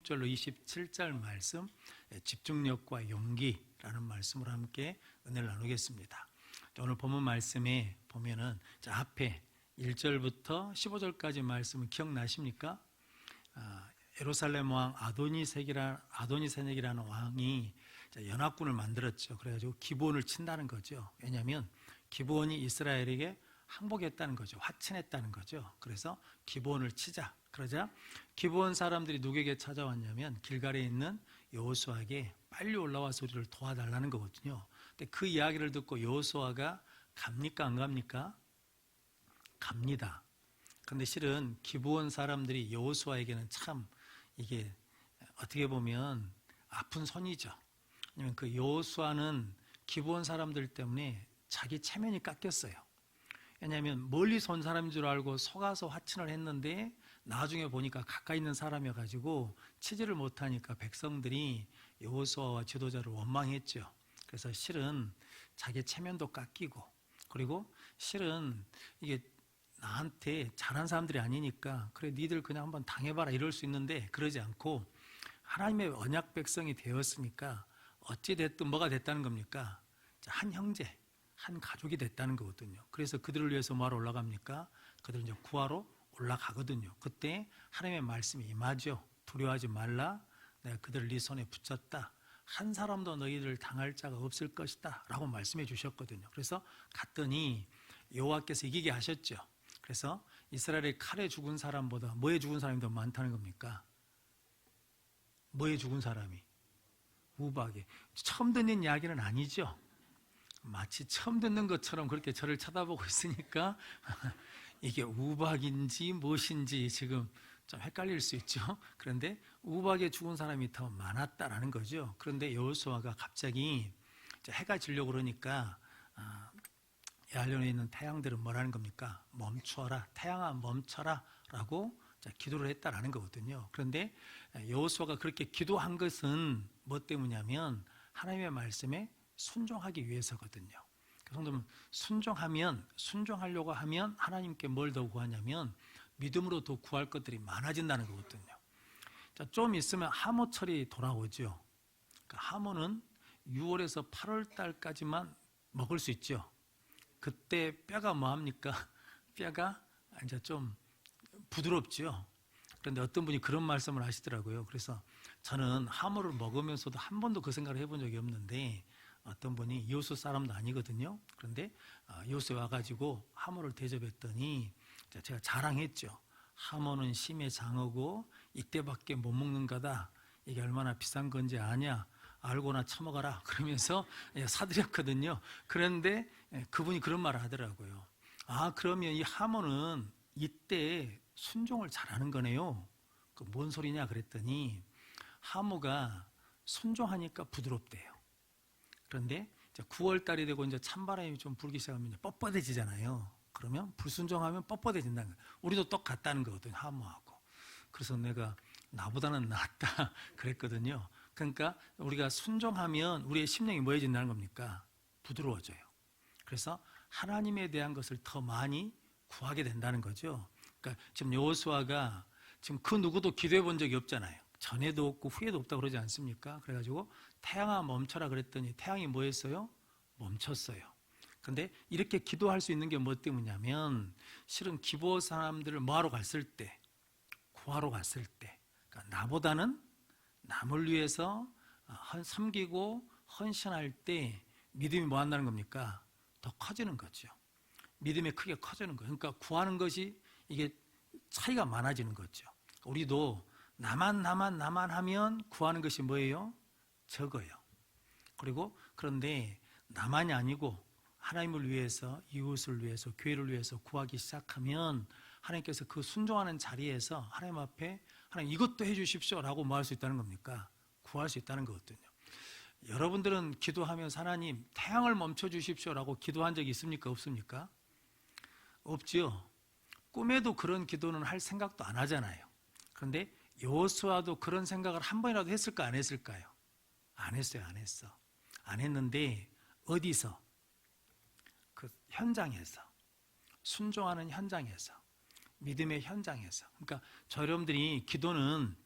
20절로 27절 말씀, 집중력과 용기라는 말씀으로 함께 은혜를 나누겠습니다. 오늘 본문 말씀에 보면은 앞에 1절부터 15절까지 말씀은 기억나십니까? 예루살렘 왕 아도니세덱이라는 왕이 연합군을 만들었죠. 그래가지고 기브온을 친다는 거죠. 왜냐하면 기브온이 이스라엘에게 항복했다는 거죠. 화친했다는 거죠. 그래서 기브온을 치자. 그러자 기브온 사람들이 누구에게 찾아왔냐면 길갈에 있는 여호수아에게 빨리 올라와서 우리를 도와달라는 거거든요. 근데 그 이야기를 듣고 여호수아가 갑니까 안 갑니까? 갑니다. 그런데 실은 기브온 사람들이 여호수아에게는 참 이게 어떻게 보면 아픈 손이죠. 왜냐하면 그 여호수아는 기브온 사람들 때문에 자기 체면이 깎였어요. 왜냐하면 멀리서 온 사람인 줄 알고 속아서 화친을 했는데 나중에 보니까 가까이 있는 사람이어가지고 치지를 못하니까 백성들이 여호수아와 지도자를 원망했죠. 그래서 실은 자기 체면도 깎이고, 그리고 실은 이게 나한테 잘한 사람들이 아니니까 그래 니들 그냥 한번 당해봐라 이럴 수 있는데, 그러지 않고 하나님의 언약 백성이 되었으니까 어찌 됐든 뭐가 됐다는 겁니까? 한 형제, 한 가족이 됐다는 거거든요. 그래서 그들을 위해서 뭐하러 올라갑니까? 그들을 이제 구하러 올라가거든요. 그때 하나님의 말씀이 임하죠. 두려워하지 말라. 내가 그들을 네 손에 붙였다. 한 사람도 너희들 당할 자가 없을 것이다 라고 말씀해 주셨거든요. 그래서 갔더니 여호와께서 이기게 하셨죠. 그래서 이스라엘의 칼에 죽은 사람보다 뭐에 죽은 사람이 더 많다는 겁니까? 뭐에 죽은 사람이? 우박에. 처음 듣는 이야기는 아니죠. 마치 처음 듣는 것처럼 그렇게 저를 쳐다보고 있으니까 이게 우박인지 무엇인지 지금 좀 헷갈릴 수 있죠. 그런데 우박에 죽은 사람이 더 많았다라는 거죠. 그런데 여호수아가 갑자기 해가 지려고 그러니까 야알론에 있는 태양들은 뭐라는 겁니까? 멈추어라, 태양아 멈춰라 라고 기도를 했다라는 거거든요. 그런데 여호수아가 그렇게 기도한 것은 뭐 때문이냐면 하나님의 말씀에 순종하기 위해서거든요. 성도는 순종하려고 하면 하나님께 뭘 더 구하냐면 믿음으로 더 구할 것들이 많아진다는 거거든요. 좀 있으면 하모철이 돌아오죠. 그러니까 하모는 6월에서 8월 달까지만 먹을 수 있죠. 그때 뼈가 뭐합니까? 뼈가 이제 좀 부드럽죠. 그런데 어떤 분이 그런 말씀을 하시더라고요. 그래서 저는 하모를 먹으면서도 한 번도 그 생각을 해본 적이 없는데, 어떤 분이 여수 사람도 아니거든요. 그런데 여수에 와가지고 하모를 대접했더니 제가 자랑했죠. 하모는 심의 장어고 이때밖에 못 먹는 거다. 이게 얼마나 비싼 건지 아냐? 알고나 처먹어라. 그러면서 사드렸거든요. 그런데 그분이 그런 말을 하더라고요. 그러면 이 하모는 이때 순종을 잘하는 거네요. 그 뭔 소리냐 그랬더니 하모가 순종하니까 부드럽대요. 그런데 이제 9월 달이 되고 이제 찬바람이 좀 불기 시작하면 뻣뻣해지잖아요. 그러면 불순종하면 뻣뻣해진다는 거예요. 우리도 똑같다는 거거든요, 하모하고. 그래서 내가 나보다는 낫다 그랬거든요. 그러니까 우리가 순종하면 우리의 심령이 뭐해진다는 겁니까? 부드러워져요. 그래서 하나님에 대한 것을 더 많이 구하게 된다는 거죠. 그러니까 지금 여호수아가 지금 그 누구도 기도해 본 적이 없잖아요. 전에도 없고 후에도 없다고 그러지 않습니까? 그래가지고 태양아 멈춰라 그랬더니 태양이 뭐 했어요? 멈췄어요. 그런데 이렇게 기도할 수 있는 게 뭐 때문이냐면 실은 기브온 사람들을 뭐하러 갔을 때, 구하러 갔을 때, 그러니까 나보다는 남을 위해서 섬기고 헌신할 때 믿음이 뭐 한다는 겁니까? 더 커지는 거죠. 믿음이 크게 커지는 거예요. 그러니까 구하는 것이 이게 차이가 많아지는 거죠. 우리도 나만 하면 구하는 것이 뭐예요? 적어요. 그리고 그런데 나만이 아니고 하나님을 위해서, 이웃을 위해서, 교회를 위해서 구하기 시작하면 하나님께서 그 순종하는 자리에서 하나님 앞에 하나님 이것도 해 주십시오라고 뭐 할 수 있다는 겁니까? 구할 수 있다는 거거든요. 여러분들은 기도하면서 하나님 태양을 멈춰 주십시오라고 기도한 적이 있습니까? 없습니까? 없지요. 꿈에도 그런 기도는 할 생각도 안 하잖아요. 그런데 여호수아도 그런 생각을 한 번이라도 했을까 안 했을까요? 안 했어요. 안 했어. 안 했는데 어디서? 그 현장에서, 순종하는 현장에서, 믿음의 현장에서. 그러니까 저 여러분들이 기도는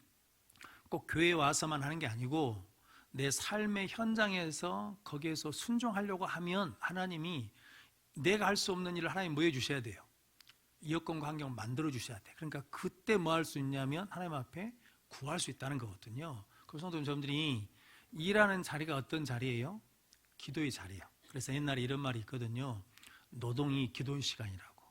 꼭 교회에 와서만 하는 게 아니고 내 삶의 현장에서 거기에서 순종하려고 하면 하나님이 내가 할 수 없는 일을 하나님 뭐 해주셔야 돼요? 여건과 환경을 만들어 주셔야 돼. 그러니까 그때 뭐 할 수 있냐면 하나님 앞에 구할 수 있다는 거거든요. 그 성도 여러분들이 일하는 자리가 어떤 자리예요? 기도의 자리예요. 그래서 옛날에 이런 말이 있거든요. 노동이 기도의 시간이라고.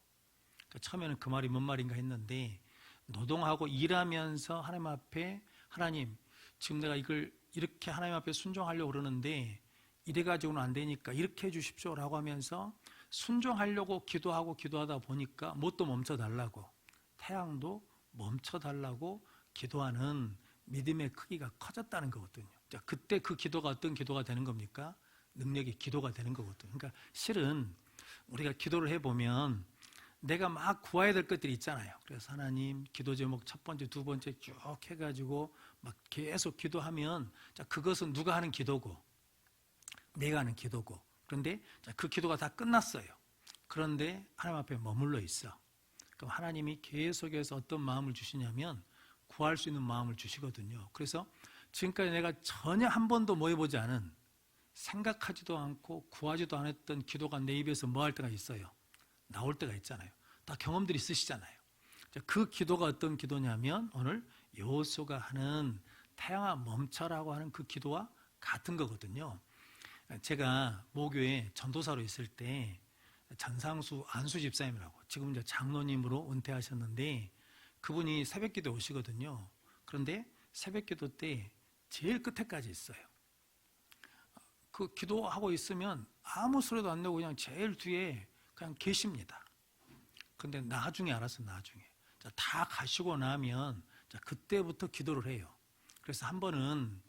그러니까 처음에는 그 말이 뭔 말인가 했는데 노동하고 일하면서 하나님 앞에 하나님 지금 내가 이걸 이렇게 하나님 앞에 순종하려고 그러는데 이래가지고는 안 되니까 이렇게 해주십시오 라고 하면서 순종하려고 기도하고 기도하다 보니까 뭣도 멈춰달라고 태양도 멈춰달라고 기도하는 믿음의 크기가 커졌다는 거거든요. 그때 그 기도가 어떤 기도가 되는 겁니까? 능력의 기도가 되는 거거든요. 그러니까 실은 우리가 기도를 해보면 내가 막 구해야 될 것들이 있잖아요. 그래서 하나님 기도 제목 첫 번째, 두 번째 쭉 해가지고 막 계속 기도하면 자, 그것은 누가 하는 기도고 내가 하는 기도고 그런데 그 기도가 다 끝났어요. 그런데 하나님 앞에 머물러 있어. 그럼 하나님이 계속해서 어떤 마음을 주시냐면 구할 수 있는 마음을 주시거든요. 그래서 지금까지 내가 전혀 한 번도 뭐 해보지 않은 생각하지도 않고 구하지도 않았던 기도가 내 입에서 뭐 할 때가 있어요. 나올 때가 있잖아요. 다 경험들이 있으시잖아요. 그 기도가 어떤 기도냐면 오늘 여호수아가 하는 태양아 멈춰라고 하는 그 기도와 같은 거거든요. 제가 모교에 전도사로 있을 때 전상수 안수 집사님이라고 지금 이제 장로님으로 은퇴하셨는데 그분이 새벽기도에 오시거든요. 그런데 새벽기도 때 제일 끝에까지 있어요. 그 기도하고 있으면 아무 소리도 안 내고 그냥 제일 뒤에 그냥 계십니다. 근데 나중에 알았어. 나중에 다 가시고 나면 그때부터 기도를 해요. 그래서 한 번은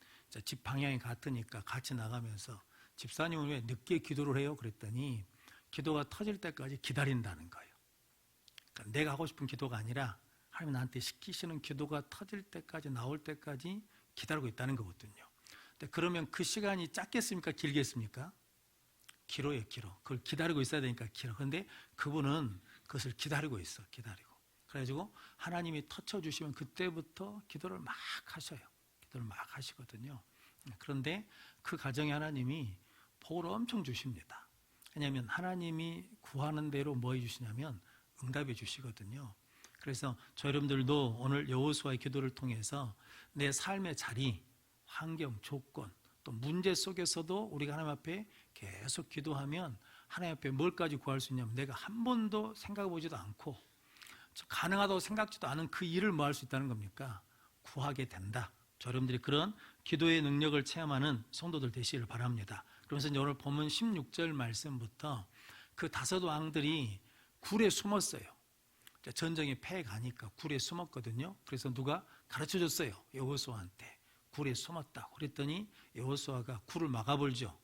집 방향이 같으니까 같이 나가면서 집사님은 왜 늦게 기도를 해요? 그랬더니 기도가 터질 때까지 기다린다는 거예요. 그러니까 내가 하고 싶은 기도가 아니라 하나님 나한테 시키시는 기도가 터질 때까지 나올 때까지 기다리고 있다는 거거든요. 근데 그러면 그 시간이 짧겠습니까? 길겠습니까? 길어요, 길어. 그걸 기다리고 있어야 되니까 길어. 그런데 그분은 그것을 기다리고 있어, 기다리고. 그래가지고 하나님이 터쳐주시면 그때부터 기도를 막 하셔요. 기도를 막 하시거든요. 그런데 그 가정에 하나님이 복을 엄청 주십니다. 왜냐하면 하나님이 구하는 대로 뭐 해주시냐면 응답해 주시거든요. 그래서 저 여러분들도 오늘 여호수아의 기도를 통해서 내 삶의 자리, 환경, 조건, 또 문제 속에서도 우리가 하나님 앞에 계속 기도하면 하나님 앞에 뭘까지 구할 수 있냐면 내가 한 번도 생각해 보지도 않고 가능하다고 생각지도 않은 그 일을 뭐 할 수 있다는 겁니까? 구하게 된다. 여러분들이 그런 기도의 능력을 체험하는 성도들 되시기를 바랍니다. 그러면서 오늘 본문 16절 말씀부터 그 다섯 왕들이 굴에 숨었어요. 전쟁에 패해가니까 굴에 숨었거든요. 그래서 누가 가르쳐줬어요. 여호수아한테 굴에 숨었다고 그랬더니 여호수아가 굴을 막아버리죠.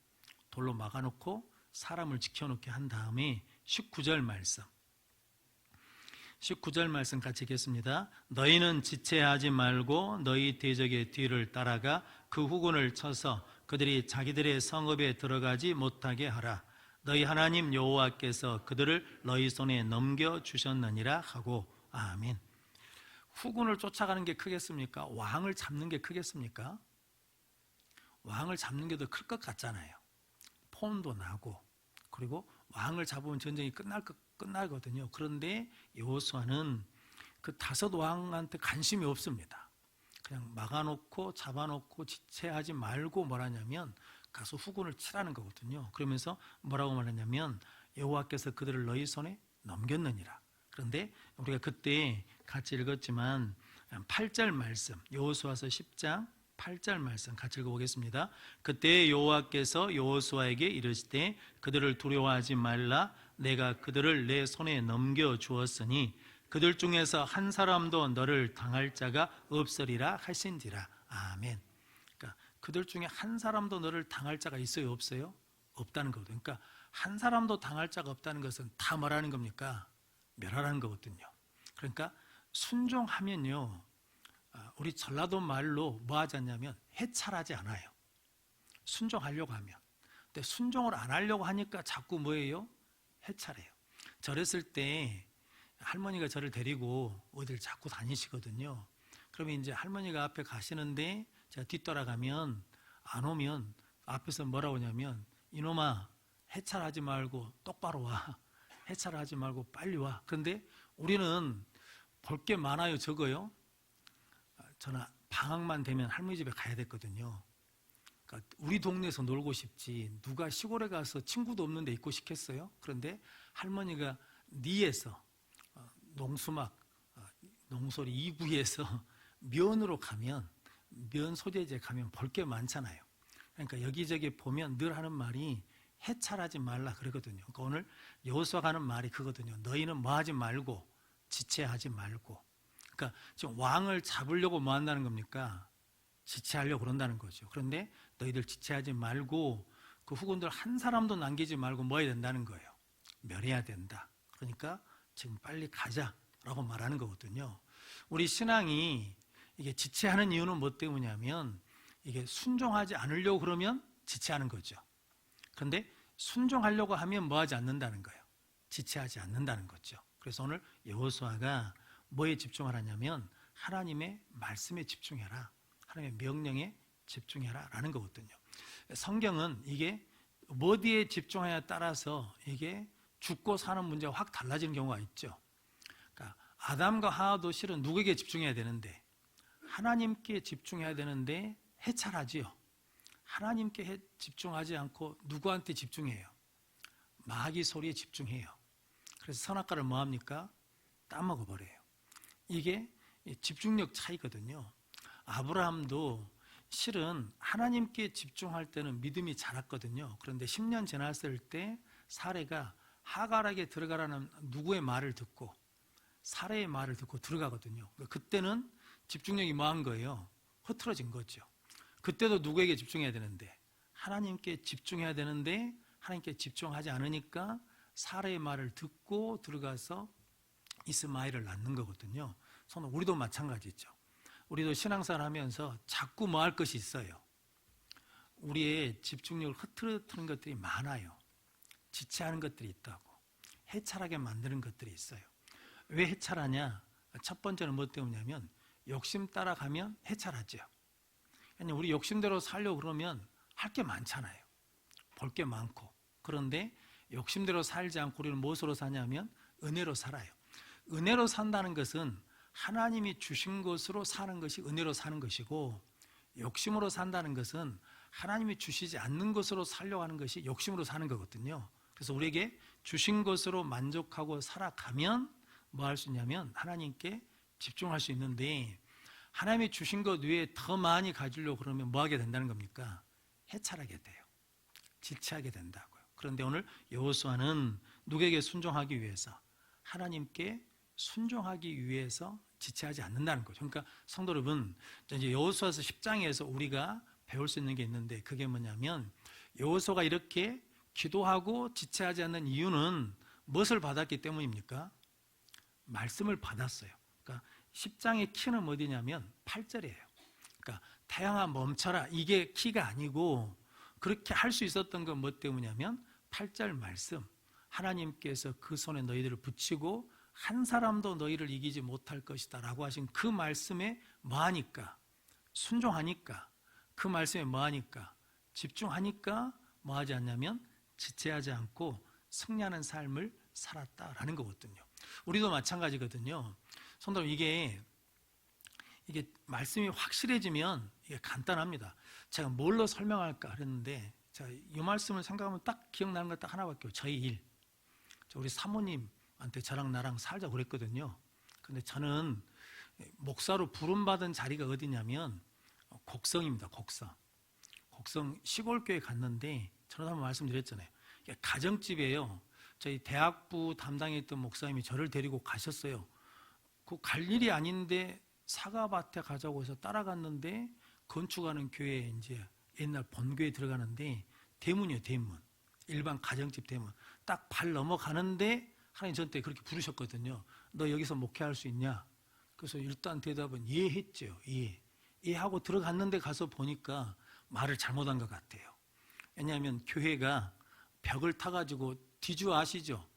돌로 막아놓고 사람을 지켜놓게 한 다음에 19절 말씀 19절 말씀 같이 읽겠습니다. 너희는 지체하지 말고 너희 대적의 뒤를 따라가 그 후군을 쳐서 그들이 자기들의 성읍에 들어가지 못하게 하라. 너희 하나님 여호와께서 그들을 너희 손에 넘겨주셨느니라 하고 아멘. 후군을 쫓아가는 게 크겠습니까? 왕을 잡는 게 크겠습니까? 왕을 잡는 게 더 클 것 같잖아요. 폰도 나고 그리고 왕을 잡으면 전쟁이 끝나거든요. 그런데 여호수아는 그 다섯 왕한테 관심이 없습니다. 그냥 막아놓고 잡아놓고 지체하지 말고 뭐라냐면 가서 후군을 치라는 거거든요. 그러면서 뭐라고 말하냐면 여호와께서 그들을 너희 손에 넘겼느니라. 그런데 우리가 그때 같이 읽었지만 8절 말씀 여호수아서 10장 8절 말씀 같이 읽어보겠습니다. 그때 여호와께서 여호수아에게 이르시되 그들을 두려워하지 말라. 내가 그들을 내 손에 넘겨주었으니 그들 중에서 한 사람도 너를 당할 자가 없으리라 하신지라. 아멘. 그러니까 그들 중에 한 사람도 너를 당할 자가 있어요? 없어요? 없다는 거거든요. 그러니까 한 사람도 당할 자가 없다는 것은 다 뭐라는 겁니까? 멸하라는 거거든요. 그러니까 순종하면요 우리 전라도 말로 뭐 하지 않냐면 해찰하지 않아요. 순종하려고 하면. 근데 순종을 안 하려고 하니까 자꾸 뭐예요? 해찰해요. 저랬을 때 할머니가 저를 데리고 어딜 자꾸 다니시거든요. 그러면 이제 할머니가 앞에 가시는데 제가 뒤따라가면 안 오면 앞에서 뭐라고 하냐면 이놈아 해찰하지 말고 똑바로 와. 해찰하지 말고 빨리 와. 그런데 우리는 볼 게 많아요, 적어요? 저는 방학만 되면 할머니 집에 가야 됐거든요. 그러니까 우리 동네에서 놀고 싶지 누가 시골에 가서 친구도 없는데 있고 싶겠어요? 그런데 할머니가 니에서 농수막 농소리 2구에서 면으로 가면 면 소재지에 가면 볼 게 많잖아요. 그러니까 여기저기 보면 늘 하는 말이 해찰하지 말라 그러거든요. 그러니까 오늘 여호수아가 하는 말이 그거든요. 너희는 뭐 하지 말고 지체하지 말고. 그러니까 지금 왕을 잡으려고 뭐 한다는 겁니까? 지체하려고 그런다는 거죠. 그런데 너희들 지체하지 말고 그 후군들 한 사람도 남기지 말고 뭐 해야 된다는 거예요? 멸해야 된다. 그러니까 지금 빨리 가자라고 말하는 거거든요. 우리 신앙이 이게 지체하는 이유는 뭐 때문이냐면 이게 순종하지 않으려고 그러면 지체하는 거죠. 그런데 순종하려고 하면 뭐 하지 않는다는 거예요? 지체하지 않는다는 거죠. 그래서 오늘 여호수아가 뭐에 집중하라냐면 하나님의 말씀에 집중해라. 하나님의 명령에 집중해라 라는 거거든요. 성경은 이게 어디에 집중하냐에 따라서 이게 죽고 사는 문제가 확 달라지는 경우가 있죠. 그러니까 아담과 하와도 실은 누구에게 집중해야 되는데 하나님께 집중해야 되는데 해찰하지요. 하나님께 집중하지 않고 누구한테 집중해요? 마귀 소리에 집중해요. 그래서 선악과를 뭐합니까? 따먹어버려요. 이게 집중력 차이거든요. 아브라함도 실은 하나님께 집중할 때는 믿음이 자랐거든요. 그런데 10년 지났을 때 사레가 하갈에게 들어가라는 누구의 말을 듣고 사레의 말을 듣고 들어가거든요. 그때는 집중력이 뭐한 거예요? 흐트러진 거죠. 그때도 누구에게 집중해야 되는데 하나님께 집중해야 되는데 하나님께 집중하지 않으니까 사레의 말을 듣고 들어가서 이스마엘을 낳는 거거든요. 우리도 마찬가지죠. 우리도 신앙생활 하면서 자꾸 뭐 할 것이 있어요. 우리의 집중력을 흐트러뜨리는 것들이 많아요. 지체하는 것들이 있다고. 해찰하게 만드는 것들이 있어요. 왜 해찰하냐? 첫 번째는 뭐 때문이냐면 욕심 따라가면 해찰하죠. 우리 욕심대로 살려고 그러면 할 게 많잖아요. 볼 게 많고. 그런데 욕심대로 살지 않고 우리는 무엇으로 사냐면 은혜로 살아요. 은혜로 산다는 것은 하나님이 주신 것으로 사는 것이 은혜로 사는 것이고, 욕심으로 산다는 것은 하나님이 주시지 않는 것으로 살려고 하는 것이 욕심으로 사는 거거든요. 그래서 우리에게 주신 것으로 만족하고 살아가면 뭐 할 수 있냐면 하나님께 집중할 수 있는데, 하나님이 주신 것 외에 더 많이 가지려고 그러면 뭐 하게 된다는 겁니까? 해찰하게 돼요. 지체하게 된다고요. 그런데 오늘 여호수아는 누구에게 순종하기 위해서? 하나님께 순종하기 위해서 지체하지 않는다는 거죠. 그러니까 성도 여러분, 이제 여호수아서 10장에서 우리가 배울 수 있는 게 있는데, 그게 뭐냐면 여호수아가 이렇게 기도하고 지체하지 않는 이유는 무엇을 받았기 때문입니까? 말씀을 받았어요. 그러니까 10장의 키는 어디냐면 8절이에요. 그러니까 태양아 멈춰라, 이게 키가 아니고, 그렇게 할 수 있었던 건 뭐 때문이냐면 8절 말씀, 하나님께서 그 손에 너희들을 붙이고 한 사람도 너희를 이기지 못할 것이다 라고 하신 그 말씀에 뭐하니까? 순종하니까. 그 말씀에 뭐하니까? 집중하니까 뭐하지 않냐면 지체하지 않고 승리하는 삶을 살았다라는 거거든요. 우리도 마찬가지거든요. 성도 여러분, 이게 말씀이 확실해지면 이게 간단합니다. 제가 뭘로 설명할까 그랬는데, 제가 이 말씀을 생각하면 딱 기억나는 거 딱 하나밖에 없어요. 저희 일. 우리 사모님한테 저랑 나랑 살자고 그랬거든요. 근데 저는 목사로 부름받은 자리가 어디냐면 곡성입니다. 곡성 시골교회 갔는데, 저는 한번 말씀드렸잖아요. 가정집이에요. 저희 대학부 담당했던 목사님이 저를 데리고 가셨어요. 그 갈 일이 아닌데 사과밭에 가자고 해서 따라갔는데, 건축하는 교회에 이제 옛날 본교에 들어가는데 대문이에요, 대문. 일반 가정집 대문. 딱 발 넘어가는데 하나님 저한테 그렇게 부르셨거든요. 너 여기서 목회할 수 있냐? 그래서 일단 대답은 예 했죠. 예 하고 들어갔는데 가서 보니까 말을 잘못한 것 같아요. 왜냐하면 교회가 벽을 타가지고 뒤주 아시죠?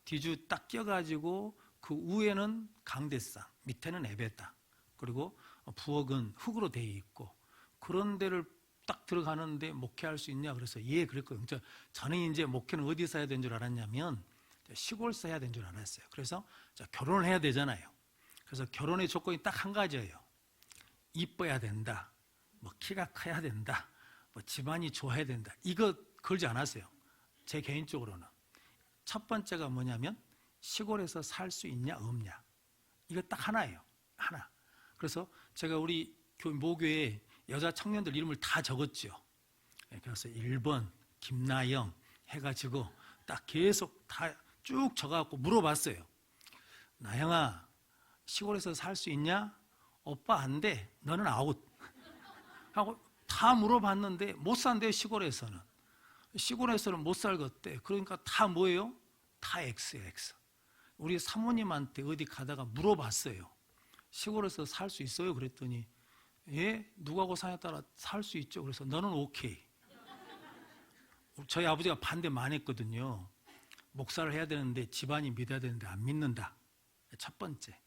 뒤주 딱 껴가지고 그 위에는 강대상, 밑에는 에베다, 그리고 부엌은 흙으로 되어 있고 그런 데를 딱 들어가는데 목회할 수 있냐? 그래서 예, 그랬거든요. 저는 이제 목회는 어디서 해야 되는 줄 알았냐면 시골에서 해야 되는 줄 알았어요. 그래서 결혼을 해야 되잖아요. 그래서 결혼의 조건이 딱 한 가지예요. 이뻐야 된다. 뭐 키가 커야 된다. 뭐 집안이 좋아야 된다. 이거 걸지 않았어요. 제 개인적으로는. 첫 번째가 뭐냐면 시골에서 살 수 있냐 없냐. 이거 딱 하나예요. 하나. 그래서 제가 우리 모교에 여자 청년들 이름을 다 적었죠. 그래서 1번 김나영 해가지고 딱 계속 다 쭉 적어갖고 물어봤어요. 나영아, 시골에서 살 수 있냐? 오빠 안 돼. 너는 아웃. 하고 다 물어봤는데 못 산대요. 시골에서는. 시골에서는 못 살겠대. 그러니까 다 뭐예요? 다 X예요, X. 우리 사모님한테 어디 가다가 물어봤어요. 시골에서 살 수 있어요? 그랬더니 예? 누구하고 사냐에 따라 살 수 있죠. 그래서 너는 오케이. 저희 아버지가 반대 많이 했거든요. 목사를 해야 되는데 집안이 믿어야 되는데 안 믿는다. 첫 번째.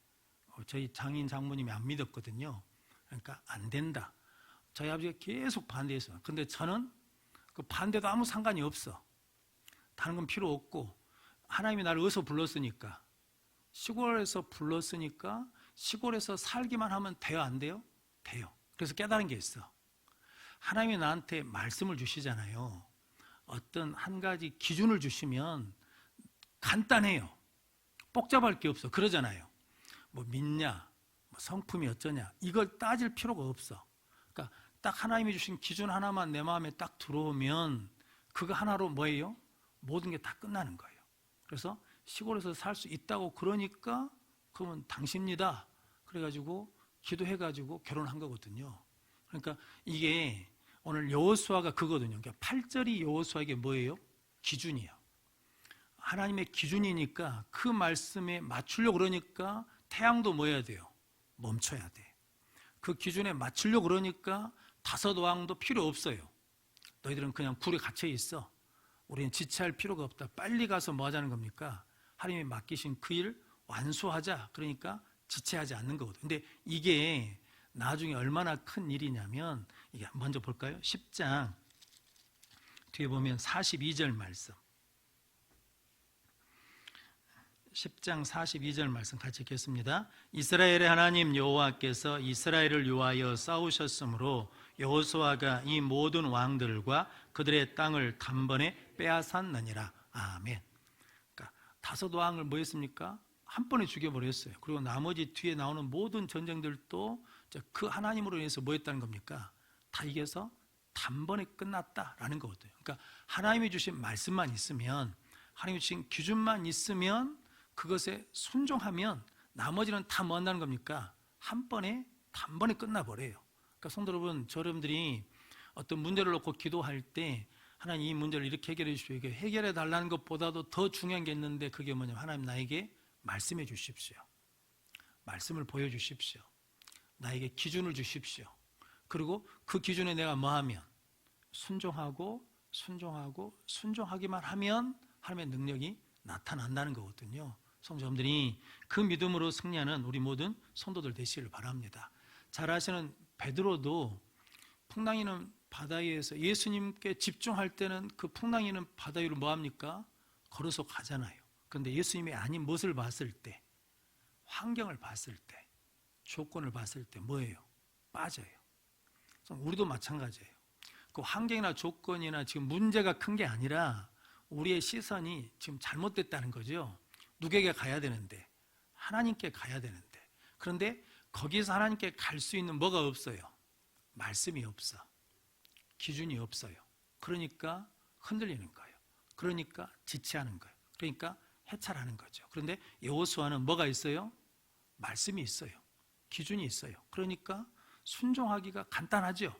저희 장인 장모님이 안 믿었거든요. 그러니까 안 된다. 저희 아버지가 계속 반대했어요. 근데 저는 그 반대도 아무 상관이 없어. 다른 건 필요 없고 하나님이 나를 어디서 불렀으니까 시골에서 불렀으니까 시골에서 살기만 하면 돼요? 안 돼요? 돼요. 그래서 깨달은 게 있어. 하나님이 나한테 말씀을 주시잖아요. 어떤 한 가지 기준을 주시면 간단해요. 복잡할 게 없어. 그러잖아요. 뭐 믿냐, 뭐 성품이 어쩌냐 이걸 따질 필요가 없어. 그러니까 딱 하나님이 주신 기준 하나만 내 마음에 딱 들어오면 그거 하나로 뭐예요? 모든 게 다 끝나는 거예요. 그래서 시골에서 살 수 있다고 그러니까 그러면 당신이다. 그래가지고 기도해가지고 결혼한 거거든요. 그러니까 이게 오늘 여호수아가 그거거든요. 그러니까 8절이 여호수아에게 뭐예요? 기준이에요. 하나님의 기준이니까 그 말씀에 맞추려고 그러니까 태양도 뭐 해야 돼요? 멈춰야 돼. 그 기준에 맞추려고 그러니까 다섯 왕도 필요 없어요. 너희들은 그냥 굴에 갇혀 있어. 우리는 지체할 필요가 없다. 빨리 가서 뭐 하자는 겁니까? 하나님이 맡기신 그 일 완수하자. 그러니까 지체하지 않는 거거든요. 근데 이게 나중에 얼마나 큰 일이냐면 이게 먼저 볼까요? 10장 뒤에 보면 42절 말씀. 10장 42절 말씀 같이 읽겠습니다. 이스라엘의 하나님 여호와께서 이스라엘을 위하여 싸우셨으므로 여호수아가 이 모든 왕들과 그들의 땅을 단번에 빼앗았느니라. 아멘. 그러니까 다섯 왕을 뭐 했습니까? 한 번에 죽여버렸어요. 그리고 나머지 뒤에 나오는 모든 전쟁들도 그 하나님으로 인해서 뭐 했다는 겁니까? 다 이겨서 단번에 끝났다라는 거거든요. 그러니까 하나님이 주신 말씀만 있으면, 하나님이 주신 기준만 있으면 그것에 순종하면 나머지는 다 뭐 한다는 겁니까? 한 번에 단번에 끝나버려요. 그러니까 성도 여러분, 여러분들이 어떤 문제를 놓고 기도할 때 하나님 이 문제를 이렇게 해결해 주십시오. 이게 해결해 달라는 것보다도 더 중요한 게 있는데 그게 뭐냐면 하나님 나에게 말씀해 주십시오. 말씀을 보여주십시오. 나에게 기준을 주십시오. 그리고 그 기준에 내가 뭐하면 순종하기만 하면 하나님의 능력이 나타난다는 거거든요. 성도님들이 그 믿음으로 승리하는 우리 모든 성도들 되시기를 바랍니다. 잘 아시는 베드로도 풍랑이는 바다 위에서 예수님께 집중할 때는 그 풍랑이는 바다 위로 뭐합니까? 걸어서 가잖아요. 그런데 예수님이 아닌 무엇을 봤을 때, 환경을 봤을 때, 조건을 봤을 때 뭐예요? 빠져요. 우리도 마찬가지예요. 그 환경이나 조건이나 지금 문제가 큰 게 아니라 우리의 시선이 지금 잘못됐다는 거죠. 누구에게 가야 되는데? 하나님께 가야 되는데. 그런데 거기서 하나님께 갈 수 있는 뭐가 없어요? 말씀이 없어. 기준이 없어요. 그러니까 흔들리는 거예요. 그러니까 지체하는 거예요. 그러니까 해찰하는 거죠. 그런데 여호수아는 뭐가 있어요? 말씀이 있어요. 기준이 있어요. 그러니까 순종하기가 간단하죠.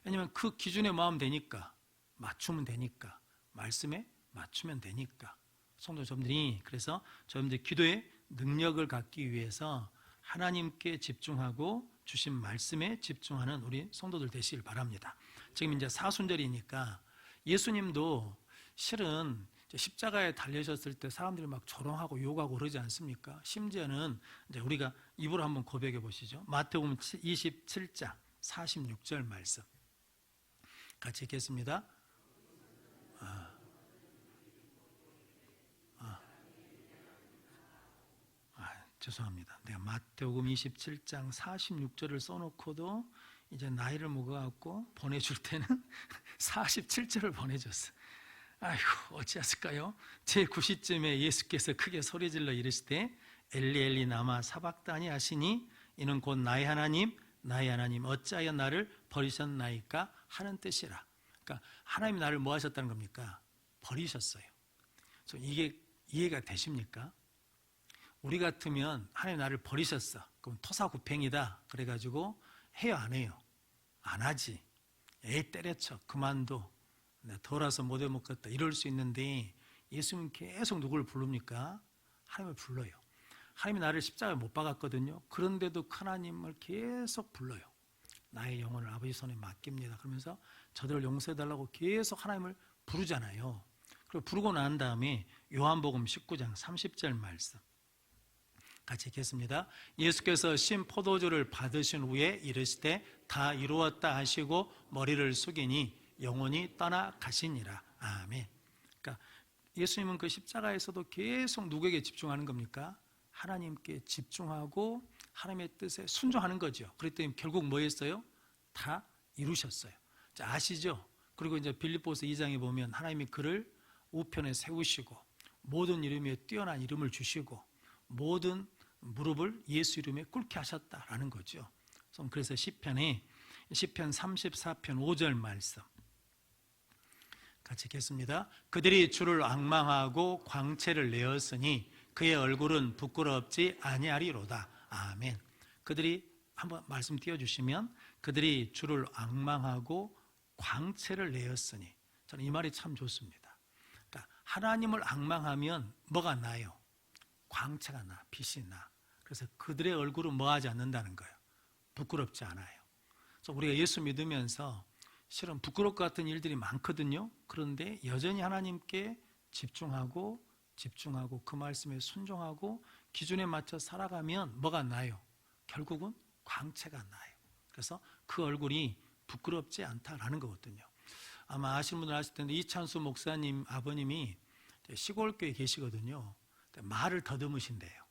왜냐하면 그 기준에 마음 되니까, 맞추면 되니까, 말씀에 맞추면 되니까. 성도님들이 그래서 저희들 기도의 능력을 갖기 위해서 하나님께 집중하고 주신 말씀에 집중하는 우리 성도들 되시길 바랍니다. 지금 이제 사순절이니까 예수님도 실은 십자가에 달리셨을 때 사람들이 막 조롱하고 욕하고 그러지 않습니까? 심지어는 이제 우리가 입으로 한번 고백해 보시죠. 마태복음 27장 46절 말씀 같이 읽겠습니다. 죄송합니다. 내가 마태복음 27장 46절을 써놓고도 이제 나이를 먹어갖고 보내줄 때는 47절을 보내줬어. 아이고 어찌하실까요? 제9시쯤에 예수께서 크게 소리질러 이르시되 엘리 엘리 나마 사박다니 하시니 이는 곧 나의 하나님 어찌하여 나를 버리셨나이까 하는 뜻이라. 그러니까 하나님이 나를 뭐 하셨다는 겁니까? 버리셨어요. 그래서 이게 이해가 되십니까? 우리 같으면 하나님 나를 버리셨어. 그럼 토사구팽이다. 그래가지고 해요 안 해요? 안 하지. 에이 때려쳐 그만둬. 더라서 못 해먹겠다 이럴 수 있는데 예수님은 계속 누구를 부릅니까? 하나님을 불러요. 하나님이 나를 십자가에 못 박았거든요. 그런데도 하나님을 계속 불러요. 나의 영혼을 아버지 손에 맡깁니다. 그러면서 저들을 용서해달라고 계속 하나님을 부르잖아요. 그리고 부르고 난 다음에 요한복음 19장 30절 말씀 같이 읽겠습니다. 예수께서 신 포도주를 받으신 후에 이르시되 다 이루었다 하시고 머리를 숙이니 영혼이 떠나가시니라. 아멘. 그러니까 예수님은 그 십자가에서도 계속 누구에게 집중하는 겁니까? 하나님께 집중하고 하나님의 뜻에 순종하는 거죠. 그랬더니 결국 뭐 했어요? 다 이루셨어요. 자, 아시죠? 그리고 이제 빌립보서 2장에 보면 하나님이 그를 우편에 세우시고 모든 이름에 뛰어난 이름을 주시고 모든 무릎을 예수 이름에 꿇게 하셨다라는 거죠. 그래서 시편 34편 5절 말씀 같이 읽겠습니다. 그들이 주를 앙망하고 광채를 내었으니 그의 얼굴은 부끄럽지 아니하리로다. 아멘. 그들이 한번 말씀 띄워주시면 그들이 주를 앙망하고 광채를 내었으니 저는 이 말이 참 좋습니다. 그러니까 하나님을 앙망하면 뭐가 나요? 광채가 나, 빛이 나. 그래서 그들의 얼굴은 뭐 하지 않는다는 거예요? 부끄럽지 않아요. 그래서 우리가 예수 믿으면서 실은 부끄러울 것 같은 일들이 많거든요. 그런데 여전히 하나님께 집중하고 그 말씀에 순종하고 기준에 맞춰 살아가면 뭐가 나요? 결국은 광채가 나요. 그래서 그 얼굴이 부끄럽지 않다라는 거거든요. 아마 아시는 분들 아실 텐데 이찬수 목사님 아버님이 시골교회에 계시거든요. 말을 더듬으신대요.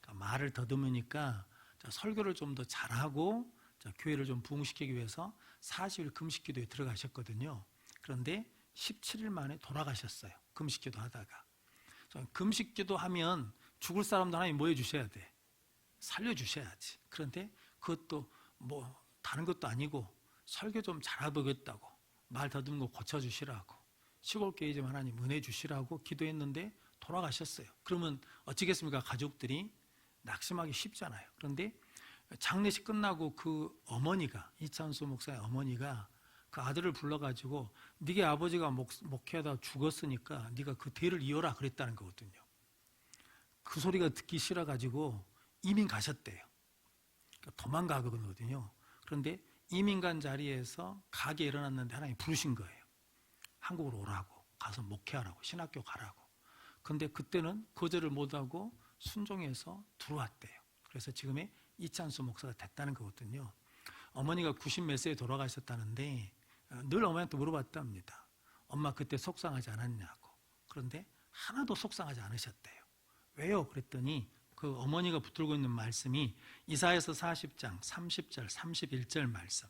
그러니까 말을 더듬으니까 설교를 좀 더 잘하고 교회를 좀 부흥시키기 위해서 40일 금식기도에 들어가셨거든요. 그런데 17일 만에 돌아가셨어요. 금식기도 하다가. 금식기도 하면 죽을 사람도 하나님 뭐 해주셔야 돼? 살려주셔야지. 그런데 그것도 뭐 다른 것도 아니고 설교 좀 잘해보겠다고 말 더듬는 거 고쳐주시라고 시골교회 좀 하나님 은혜 주시라고 기도했는데 돌아가셨어요. 그러면 어찌겠습니까? 가족들이 낙심하기 쉽잖아요. 그런데 장례식 끝나고 그 어머니가 이찬수 목사의 어머니가 그 아들을 불러가지고 네가 아버지가 목회하다 죽었으니까 네가 그 대를 이어라 그랬다는 거거든요. 그 소리가 듣기 싫어가지고 이민 가셨대요. 그러니까 도망가거든요. 그런데 이민 간 자리에서 가게 일어났는데 하나님 부르신 거예요. 한국으로 오라고 가서 목회하라고 신학교 가라고. 근데 그때는 거절을 못하고 순종해서 들어왔대요. 그래서 지금의 이찬수 목사가 됐다는 거거든요. 어머니가 90 몇 세에 돌아가셨다는데 늘 어머니한테 물어봤답니다. 엄마 그때 속상하지 않았냐고. 그런데 하나도 속상하지 않으셨대요. 왜요? 그랬더니 그 어머니가 붙들고 있는 말씀이 이사야서 40장 30절 31절 말씀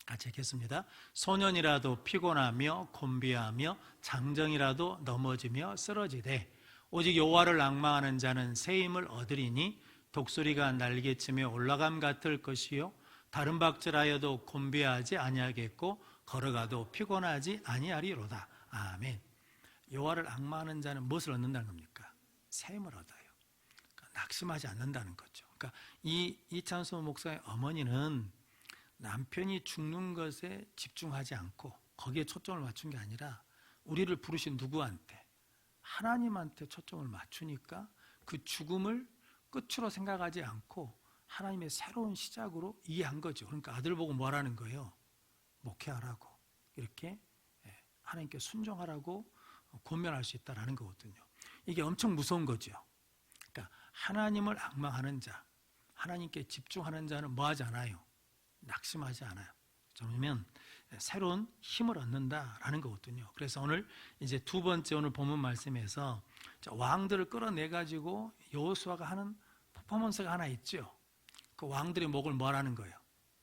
같이 읽겠습니다. 소년이라도 피곤하며 곤비하며 장정이라도 넘어지며 쓰러지되 오직 여호와를 앙망하는 자는 새 힘을 얻으리니 독수리가 날개치며 올라감 같을 것이요 다른 박질하여도 곤비하지 아니하겠고 걸어가도 피곤하지 아니하리로다. 아멘. 여호와를 앙망하는 자는 무엇을 얻는다는 겁니까? 새 힘을 얻어요. 그러니까 낙심하지 않는다는 거죠. 그러니까 이 이찬수 목사의 어머니는 남편이 죽는 것에 집중하지 않고 거기에 초점을 맞춘 게 아니라 우리를 부르신 누구한테? 하나님한테 초점을 맞추니까 그 죽음을 끝으로 생각하지 않고 하나님의 새로운 시작으로 이해한 거죠. 그러니까 아들 보고 뭐라는 거예요? 목회하라고 이렇게 하나님께 순종하라고 권면할 수 있다는 거거든요. 이게 엄청 무서운 거죠. 그러니까 하나님을 앙망하는 자, 하나님께 집중하는 자는 뭐 하지 않아요? 낙심하지 않아요. 그러면 새로운 힘을 얻는다라는 거거든요. 그래서 오늘 이제 두 번째 오늘 본문 말씀에서 왕들을 끌어내 가지고 여호수아가 하는 퍼포먼스가 하나 있죠. 그 왕들의 목을 뭐라는 거예요?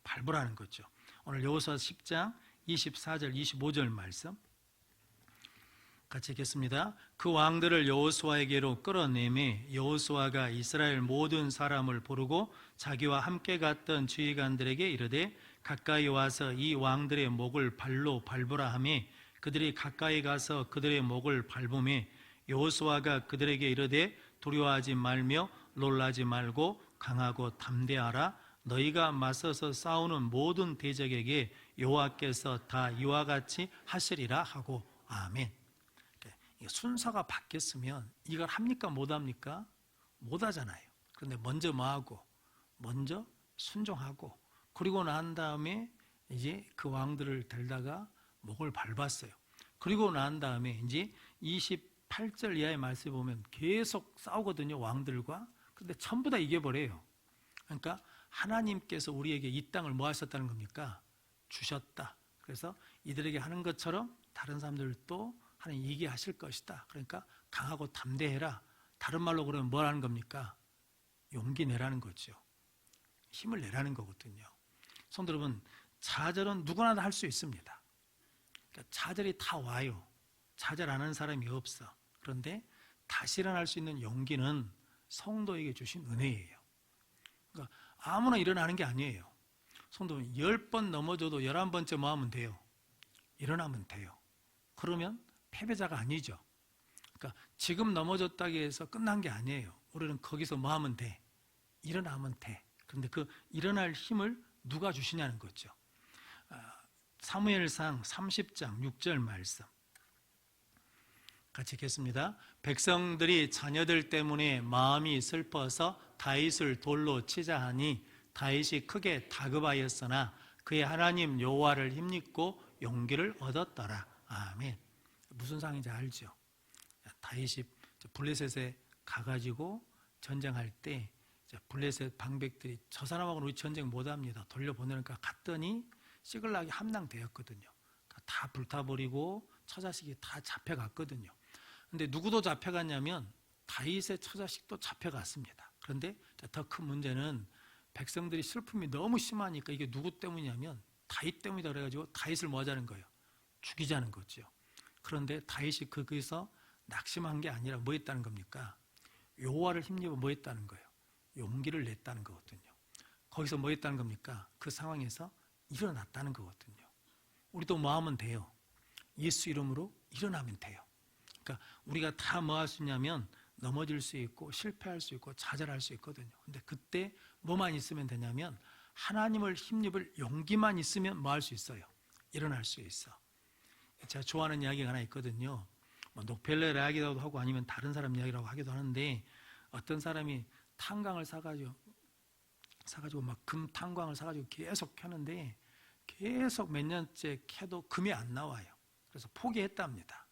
밟으라는 거죠. 오늘 여호수아 10장 24절 25절 말씀 같이 읽겠습니다. 그 왕들을 여호수아에게로 끌어내매 여호수아가 이스라엘 모든 사람을 부르고 자기와 함께 갔던 지휘관들에게 이르되 가까이 와서 이 왕들의 목을 발로 밟으라 하매 그들이 가까이 가서 그들의 목을 밟으매 여호수아가 그들에게 이르되 두려워하지 말며 놀라지 말고 강하고 담대하라. 너희가 맞서서 싸우는 모든 대적에게 여호와께서 다 이와 같이 하시리라 하고 아멘. 순서가 바뀌었으면 이걸 합니까 못합니까? 못하잖아요. 그런데 먼저 뭐하고? 먼저 순종하고 그리고 난 다음에 이제 그 왕들을 데려다가 목을 밟았어요. 그리고 난 다음에 이제 28절 이하의 말씀을 보면 계속 싸우거든요, 왕들과. 그런데 전부 다 이겨버려요. 그러니까 하나님께서 우리에게 이 땅을 뭐 하셨다는 겁니까? 주셨다. 그래서 이들에게 하는 것처럼 다른 사람들도 하나님 이기게 하실 것이다. 그러니까 강하고 담대해라. 다른 말로 그러면 뭐라는 겁니까? 용기 내라는 거죠. 힘을 내라는 거거든요. 성도 여러분, 좌절은 누구나 다 할 수 있습니다. 그러니까 좌절이 다 와요. 좌절 안 하는 사람이 없어. 그런데 다시 일어날 수 있는 용기는 성도에게 주신 은혜예요. 그러니까 아무나 일어나는 게 아니에요. 성도 여러분, 10번 넘어져도 11번째 뭐 하면 돼요? 일어나면 돼요. 그러면 패배자가 아니죠. 그러니까 지금 넘어졌다고 해서 끝난 게 아니에요. 우리는 거기서 뭐 하면 돼? 일어나면 돼. 그런데 그 일어날 힘을 누가 주시냐는 거죠. 사무엘상 30장 6절 말씀 같이 읽겠습니다. 백성들이 자녀들 때문에 마음이 슬퍼서 다윗을 돌로 치자 하니 다윗이 크게 다급하였으나 그의 하나님 여호와를 힘입고 용기를 얻었더라. 아멘. 무슨 상인지 알죠? 다윗이 블레셋에 가가지고 전쟁할 때 블레셋 방백들이 저 사람하고는 우리 전쟁 못합니다. 돌려보내니까 갔더니 시글락이 함낭되었거든요. 다 불타버리고 처자식이 다 잡혀갔거든요. 근데 누구도 잡혀갔냐면 다윗의 처자식도 잡혀갔습니다. 그런데 더 큰 문제는 백성들이 슬픔이 너무 심하니까 이게 누구 때문이냐면 다윗 때문이다 그래가지고 다윗을 뭐 하자는 거예요? 죽이자는 거죠. 그런데 다윗이 거기서 낙심한 게 아니라 뭐 했다는 겁니까? 여호와를 힘입어 뭐 했다는 거예요? 용기를 냈다는 거거든요. 거기서 뭐 했다는 겁니까? 그 상황에서 일어났다는 거거든요. 우리도 뭐 하면 돼요? 예수 이름으로 일어나면 돼요. 그러니까 우리가 다 뭐 할 수 있냐면 넘어질 수 있고 실패할 수 있고 좌절할 수 있거든요. 근데 그때 뭐만 있으면 되냐면 하나님을 힘입을 용기만 있으면 뭐 할 수 있어요? 일어날 수 있어. 제가 좋아하는 이야기가 하나 있거든요. 뭐 녹펠레 이야기라고 하고 아니면 다른 사람 이야기라고 하기도 하는데 어떤 사람이 탄광을 사가지고 막 금 탄광을 사가지고 계속 켜는데 계속 몇 년째 캐도 금이 안 나와요. 그래서 포기했답니다.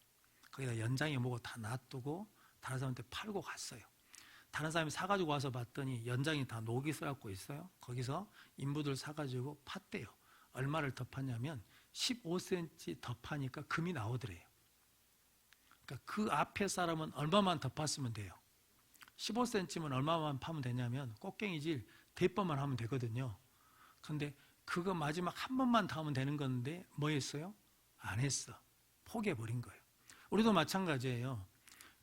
거기다 연장에 뭐고 다 놔두고 다른 사람한테 팔고 갔어요. 다른 사람이 사가지고 와서 봤더니 연장이 다 녹이 써갖고 있어요. 거기서 인부들 사가지고 팠대요. 얼마를 더 팠냐면 15cm 더 파니까 금이 나오더래요. 그러니까 그 앞에 사람은 얼마만 더 팠으면 돼요? 15cm면 얼마만 파면 되냐면 꽃갱이질 대법만 하면 되거든요. 그런데 그거 마지막 한 번만 더 하면 되는 건데 뭐 했어요? 안 했어. 포기해버린 거예요. 우리도 마찬가지예요.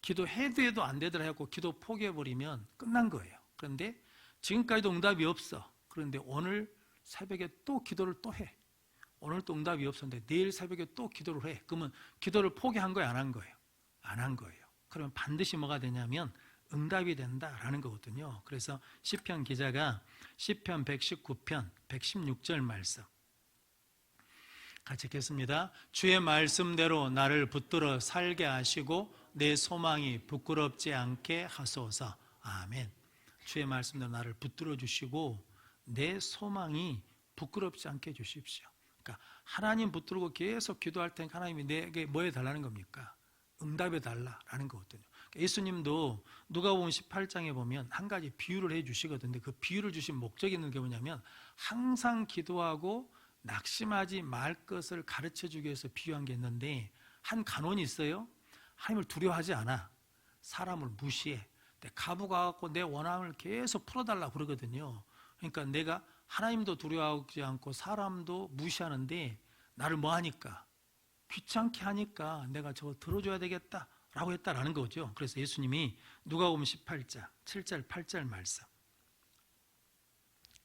기도해도 해도 안 되더라 해갖고 기도 포기해버리면 끝난 거예요. 그런데 지금까지도 응답이 없어. 그런데 오늘 새벽에 또 기도를 또 해. 오늘 또 응답이 없었는데 내일 새벽에 또 기도를 해. 그러면 기도를 포기한 거예요? 안 한 거예요? 안 한 거예요. 그러면 반드시 뭐가 되냐면 응답이 된다라는 거거든요. 그래서 시편 기자가 시편 119편 116절 말씀 같이 읽겠습니다. 주의 말씀대로 나를 붙들어 살게 하시고 내 소망이 부끄럽지 않게 하소서. 아멘. 주의 말씀대로 나를 붙들어 주시고 내 소망이 부끄럽지 않게 해주십시오. 그러니까 하나님 붙들고 계속 기도할 테니까 하나님이 내게 뭐 해달라는 겁니까? 응답해 달라라는 거거든요. 예수님도 누가복음 18장에 보면 한 가지 비유를 해 주시거든요. 그 비유를 주신 목적이 있는 게 뭐냐면 항상 기도하고 낙심하지 말 것을 가르쳐 주기 위해서 비유한 게 있는데, 한 간원이 있어요. 하나님을 두려워하지 않아. 사람을 무시해. 가부가 갖고 내 원함을 계속 풀어달라고 그러거든요. 그러니까 내가 하나님도 두려워하지 않고 사람도 무시하는데 나를 뭐 하니까? 귀찮게 하니까 내가 저거 들어줘야 되겠다 라고 했다라는 거죠. 그래서 예수님이 누가복음 18장 7절 8절 말씀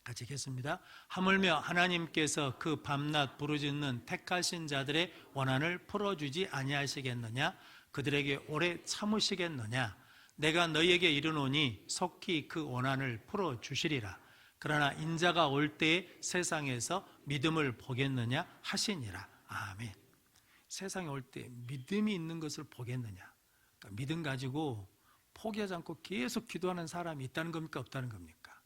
같이 읽겠습니다. 하물며 하나님께서 그 밤낮 부르짖는 택하신 자들의 원한을 풀어주지 아니하시겠느냐? 그들에게 오래 참으시겠느냐? 내가 너희에게 이르노니 속히 그 원한을 풀어주시리라. 그러나 인자가 올 때에 세상에서 믿음을 보겠느냐 하시니라. 아멘. 세상에 올 때 믿음이 있는 것을 보겠느냐? 그러니까 믿음 가지고 포기하지 않고 계속 기도하는 사람이 있다는 겁니까? 없다는 겁니까?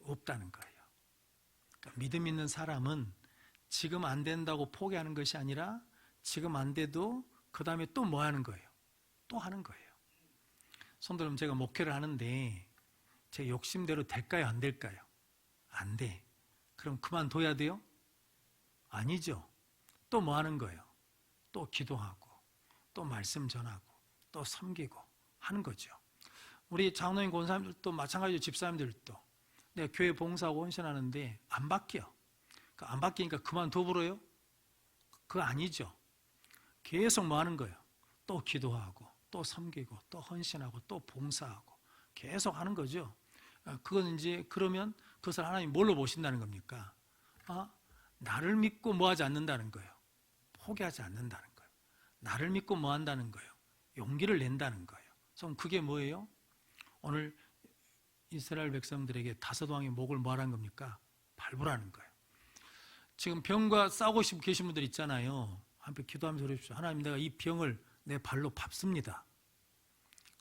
없다는 거예요. 그러니까 믿음 있는 사람은 지금 안 된다고 포기하는 것이 아니라 지금 안 돼도 그 다음에 또 뭐 하는 거예요? 또 하는 거예요. 성도 여러분, 제가 목회를 하는데 제 욕심대로 될까요? 안 될까요? 안 돼. 그럼 그만둬야 돼요? 아니죠. 또 뭐 하는 거예요? 또 기도하고 또 말씀 전하고 또 섬기고 하는 거죠. 우리 장로님 권사님들도 마찬가지로 집사님들도 내가 교회 봉사하고 헌신하는데 안 바뀌어. 안 바뀌니까 그만둬버려요? 그거 아니죠. 계속 뭐 하는 거예요? 또 기도하고 또 섬기고 또 헌신하고 또 봉사하고 계속 하는 거죠. 그건 이제 그러면 그것을 하나님 뭘로 보신다는 겁니까? 나를 믿고 뭐 하지 않는다는 거예요. 포기하지 않는다는 거예요. 나를 믿고 뭐 한다는 거예요. 용기를 낸다는 거예요. 그럼 그게 뭐예요? 오늘 이스라엘 백성들에게 다섯 왕의 목을 뭐 하라는 겁니까? 밟으라는 거예요. 지금 병과 싸우고 계신 분들 있잖아요. 한번 기도하면서 그러십시오. 하나님, 내가 이 병을 내 발로 밟습니다.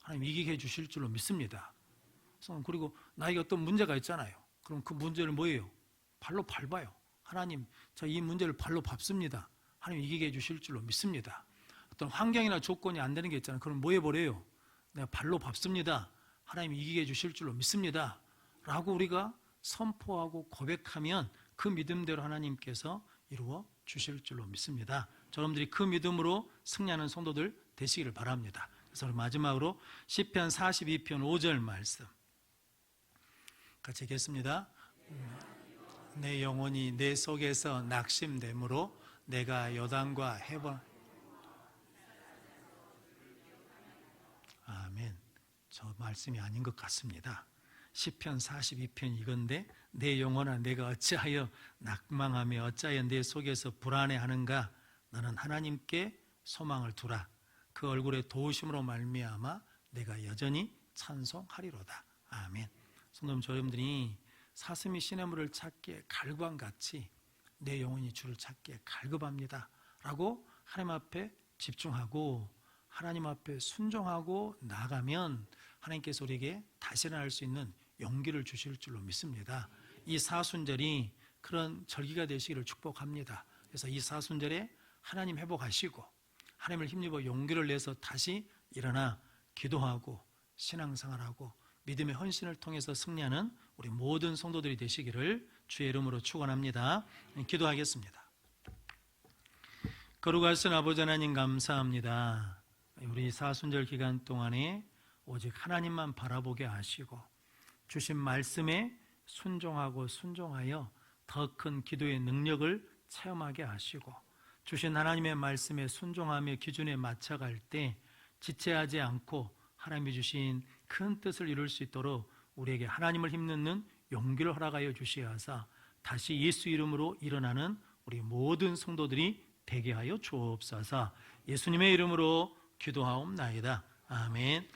하나님 이기게 해주실 줄로 믿습니다. 그리고 나에게 어떤 문제가 있잖아요. 그럼 그 문제를 뭐예요? 발로 밟아요. 하나님, 저 이 문제를 발로 밟습니다. 하나님 이기게 해주실 줄로 믿습니다. 어떤 환경이나 조건이 안 되는 게 있잖아요. 그럼 뭐 해버려요? 내가 발로 밟습니다. 하나님 이기게 해주실 줄로 믿습니다. 라고 우리가 선포하고 고백하면 그 믿음대로 하나님께서 이루어 주실 줄로 믿습니다. 여러분들이 그 믿음으로 승리하는 성도들 되시기를 바랍니다. 그래서 마지막으로 시편 42편 5절 말씀 같이 읽겠습니다. 내 영혼이 내 속에서 낙심되므로 내가 요단과 해번. 아멘. 저 말씀이 아닌 것 같습니다. 시편 42편 이건데 내 영혼아 내가 어찌하여 낙망하며 어찌하여 내 속에서 불안해하는가? 너는 하나님께 소망을 두라. 그 얼굴의 도우심으로 말미암아 내가 여전히 찬송하리로다. 아멘. 성도 여러분들이 사슴이 시냇물을 찾기에 갈구함같이 내 영혼이 주를 찾기에 갈급합니다 라고 하나님 앞에 집중하고 하나님 앞에 순종하고 나가면 하나님께서 우리에게 다시 일어날 수 있는 용기를 주실 줄로 믿습니다. 이 사순절이 그런 절기가 되시기를 축복합니다. 그래서 이 사순절에 하나님 회복하시고 하나님을 힘입어 용기를 내서 다시 일어나 기도하고 신앙생활하고 믿음의 헌신을 통해서 승리하는 우리 모든 성도들이 되시기를 주의 이름으로 축원합니다. 기도하겠습니다. 거룩하신 아버지 하나님 감사합니다. 우리 사순절 기간 동안에 오직 하나님만 바라보게 하시고 주신 말씀에 순종하고 순종하여 더 큰 기도의 능력을 체험하게 하시고 주신 하나님의 말씀에 순종하며 기준에 맞춰갈 때 지체하지 않고 하나님이 주신 큰 뜻을 이룰 수 있도록 우리에게 하나님을 힘넣는 용기를 허락하여 주시어서 다시 예수 이름으로 일어나는 우리 모든 성도들이 되게 하여 주옵소서. 예수님의 이름으로 기도하옵나이다. 아멘.